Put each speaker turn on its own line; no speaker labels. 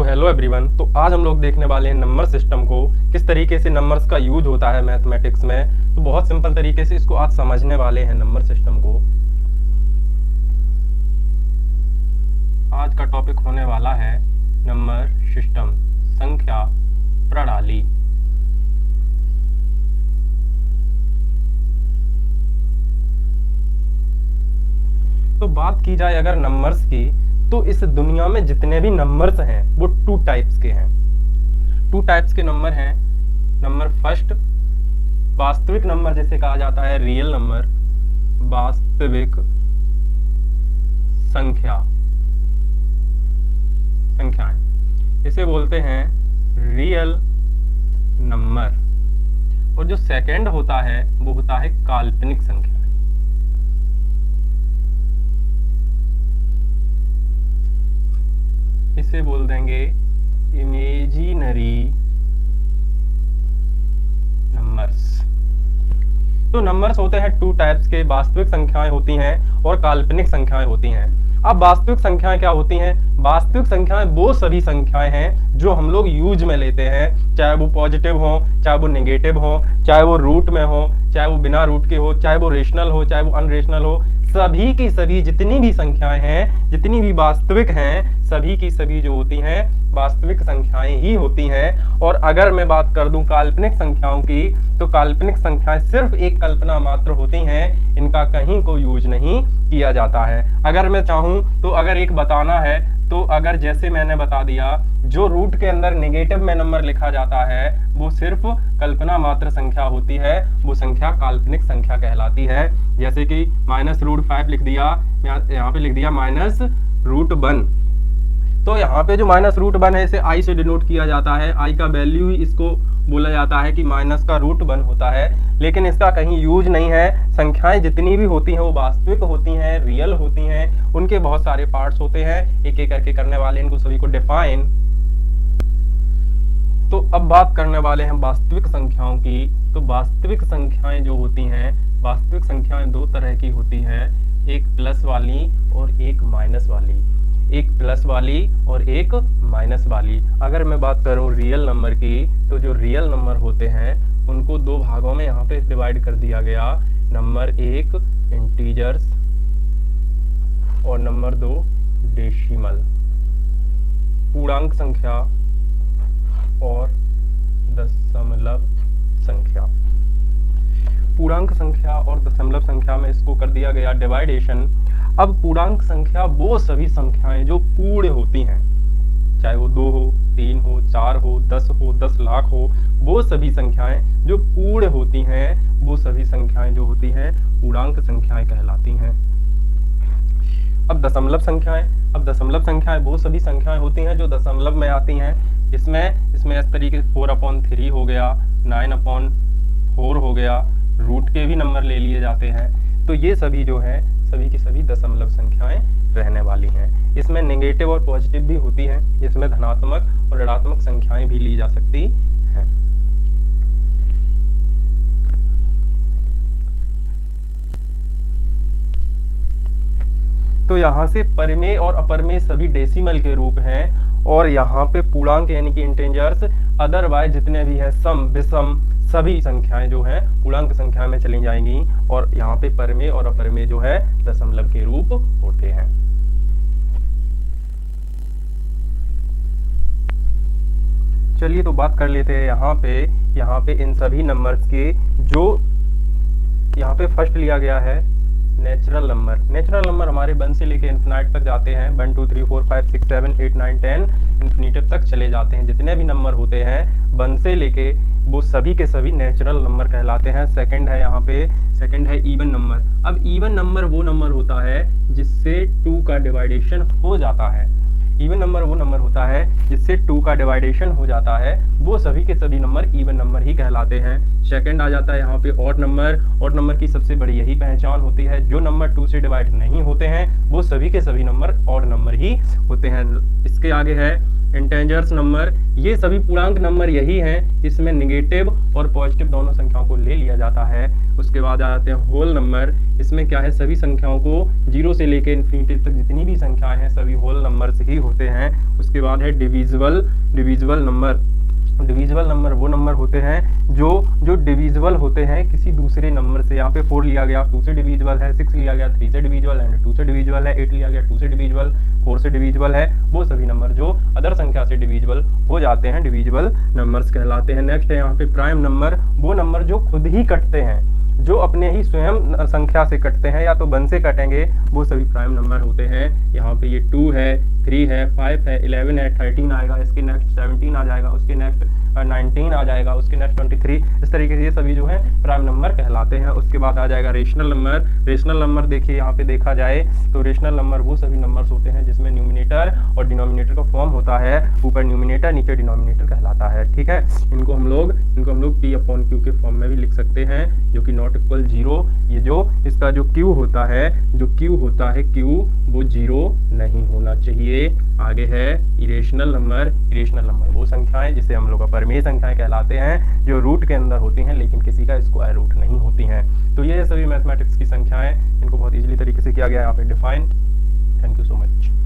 तो hello everyone. तो आज हम लोग देखने वाले हैं नंबर सिस्टम को, किस तरीके से नंबर्स का यूज होता है मैथमेटिक्स में। तो बहुत सिंपल तरीके से इसको आज समझने वाले हैं नंबर सिस्टम को। आज का टॉपिक होने वाला है नंबर सिस्टम, संख्या प्रणाली। तो बात की जाए अगर नंबर्स की, तो इस दुनिया में जितने भी नंबर्स हैं वो टू टाइप्स के हैं। टू टाइप्स के नंबर हैं। नंबर फर्स्ट, वास्तविक नंबर जिसे कहा जाता है रियल नंबर, वास्तविक संख्याएं इसे बोलते हैं रियल नंबर। और जो सेकंड होता है वो होता है काल्पनिक संख्या। इसे बोल देंगे इमेजिनरी नंबर्स। तो नंबर्स होते हैं टू टाइप्स के, वास्तविक संख्याएं होती हैं और काल्पनिक संख्याएं होती हैं। अब वास्तविक संख्याएं क्या होती हैं? वास्तविक संख्याएं वो सभी संख्याएं हैं जो हम लोग यूज में लेते हैं, चाहे वो पॉजिटिव हो, चाहे वो नेगेटिव हो, चाहे वो रूट में हो, चाहे वो बिना रूट के हो, चाहे वो रेशनल हो, चाहे वो अनरेशनल हो। सभी की सभी जितनी भी संख्याएं हैं, जितनी भी वास्तविक हैं, सभी की सभी जो होती हैं वास्तविक संख्याएं ही होती हैं। और अगर मैं बात कर दूं काल्पनिक संख्याओं की, तो काल्पनिक संख्याएं सिर्फ एक कल्पना मात्र होती हैं, इनका कहीं कोई यूज नहीं किया जाता है। अगर मैं चाहूं तो अगर एक बताना है, तो अगर जैसे मैंने बता दिया, जो रूट के अंदर नेगेटिव में नंबर लिखा जाता है वो सिर्फ कल्पना मात्र संख्या होती है, वो संख्या काल्पनिक संख्या कहलाती है। जैसे कि -√5 लिख दिया, यहाँ पे लिख दिया -√1। तो यहाँ पे जो -√1 है इसे i से डिनोट किया जाता है। i का वैल्यू ही इसको बोला जाता है कि माइनस का √1 होता है, लेकिन इसका कहीं यूज नहीं है। संख्याएं जितनी भी होती हैं वो वास्तविक होती हैं, रियल होती हैं, उनके बहुत सारे पार्ट्स होते हैं, एक एक करके करने वाले इनको सभी को डिफाइन। तो अब बात करने वाले हैं वास्तविक संख्याओं की। तो वास्तविक संख्याएं जो होती हैं, वास्तविक संख्याएं दो तरह की होती हैं, एक प्लस वाली और एक माइनस वाली। एक प्लस वाली और एक माइनस वाली। अगर मैं बात करूं रियल नंबर की, तो जो रियल नंबर होते हैं उनको दो भागों में यहाँ पे डिवाइड कर दिया गया। नंबर एक इंटीजर्स और नंबर दो डेसिमल, पूर्णांक संख्या और दशमलव संख्या। पूर्णांक संख्या और दशमलव संख्या में इसको कर दिया गया डिवाइडेशन। अब पूर्णांक संख्या वो सभी संख्याएं जो पूर्ण होती हैं, चाहे वो 2 हो, 3 हो, 4 हो, 10 हो, 10 लाख हो, वो सभी संख्याएं जो पूर्ण होती हैं, वो सभी संख्याएं जो होती हैं पूर्णांक संख्याएं कहलाती हैं। अब दशमलव संख्याएं, अब दशमलव संख्याएं वो सभी संख्याएं होती हैं जो दशमलव में आती हैं। इसमें इस तरीके से 4/3 हो गया, 9/4 हो गया, रूट के भी नंबर ले लिए जाते हैं। तो ये सभी जो है सभी की सभी दशमलव संख्याएं रहने वाली हैं। इसमें नेगेटिव और पॉजिटिव भी होती हैं, जिसमें धनात्मक और ऋणात्मक संख्याएं भी ली जा सकती हैं। तो यहाँ से परिमेय और अपरिमेय सभी डेसिमल के रूप हैं, और यहाँ पे पूर्णांक यानी कि इंटीजर्स, अदरवाइज जितने भी है सम, विषम, सभी संख्याएं जो है पूर्णांक संख्या में चली जाएंगी, और यहाँ पे परिमेय और अपरिमेय जो है दशमलव के रूप होते हैं। चलिए तो बात कर लेते हैं यहाँ पे इन सभी नंबर्स के, जो यहाँ पे फर्स्ट लिया गया है नेचुरल नंबर। नेचुरल नंबर हमारे 1 से लेके इन्फिनाइट तक जाते हैं। 1 2 3 4 5 6 7 8 9 10 इन्फिनिटिव तक चले जाते हैं। जितने भी नंबर होते हैं 1 से लेके, वो सभी के सभी नेचुरल नंबर कहलाते हैं। सेकंड है यहाँ पे, सेकंड है इवन नंबर। अब इवन नंबर वो नंबर होता है जिससे 2 का डिवाइडेशन हो जाता है। इवन नंबर वो नंबर होता है जिससे 2 का डिवाइडेशन हो जाता है, वो सभी के सभी नंबर इवन नंबर ही कहलाते हैं। सेकंड आ जाता है यहाँ पे ऑड नंबर। ऑड नंबर की सबसे बड़ी यही पहचान होती है, जो नंबर 2 से डिवाइड नहीं होते हैं वो सभी के सभी नंबर ऑड नंबर ही होते हैं। इसके आगे है इंटेजर्स नंबर, ये सभी पूर्णांक नंबर यही हैं, इसमें निगेटिव और पॉजिटिव दोनों संख्याओं को ले लिया जाता है। उसके बाद आ जाते हैं होल नंबर, इसमें क्या है, सभी संख्याओं को 0 से लेकर इन्फिनिटी तक जितनी भी संख्याएं हैं सभी होल नंबर्स ही होते हैं। उसके बाद है डिविजिबल नंबर। डिविजिबल नंबर वो नंबर होते हैं जो डिविजिबल होते हैं किसी दूसरे नंबर से। यहाँ पे 4 लिया गया 2 से डिविजिबल है, 6 लिया गया 3 से डिविजिबल है, 2 से डिविजिबल है, 8 लिया गया 2 से डिविजिबल, 4 से डिविजिबल है। वो सभी नंबर जो अदर संख्या से डिविजिबल हो जाते हैं डिविजिबल नंबर्स कहलाते हैं। नेक्स्ट है यहाँ पे प्राइम नंबर, वो नंबर जो खुद ही कटते हैं, जो अपने ही स्वयं संख्या से कटते हैं या तो 1 से कटेंगे, वो सभी प्राइम नंबर होते हैं। यहाँ पे ये 2 है, 3 है, 5 है, 11 है, 13 आएगा, इसके नेक्स्ट 17 आ जाएगा, उसके नेक्स्ट 19 आ जाएगा, उसके नेक्स्ट 23। इस तरीके से ये सभी जो है प्राइम नंबर कहलाते हैं। उसके बाद आ जाएगा रेशनल नंबर। रेशनल नंबर देखिए यहाँ पे देखा जाए तो रेशनल नंबर वो सभी नंबर्स होते हैं जिसमें न्यूमिनेटर और डिनोमिनेटर का फॉर्म होता है, ऊपर न्यूमिनेटर नीचे डिनोमिनेटर कहलाता है। ठीक है, इनको हम लोग P/Q के फॉर्म में भी लिख सकते हैं, जो कि नॉट इक्वल 0। ये जो इसका जो Q होता है, Q वो 0 नहीं होना चाहिए। आगे है इरेशनल नंबर। इरेशनल नंबर वो संख्याएं जिसे हम लोग अपरिमेय संख्याएं कहलाते हैं, जो रूट के अंदर होती हैं लेकिन किसी का स्क्वायर रूट नहीं होती हैं। तो ये सभी मैथमेटिक्स की संख्याएं, इनको बहुत इजीली तरीके से किया गया है यहाँ पे define. Thank you so much.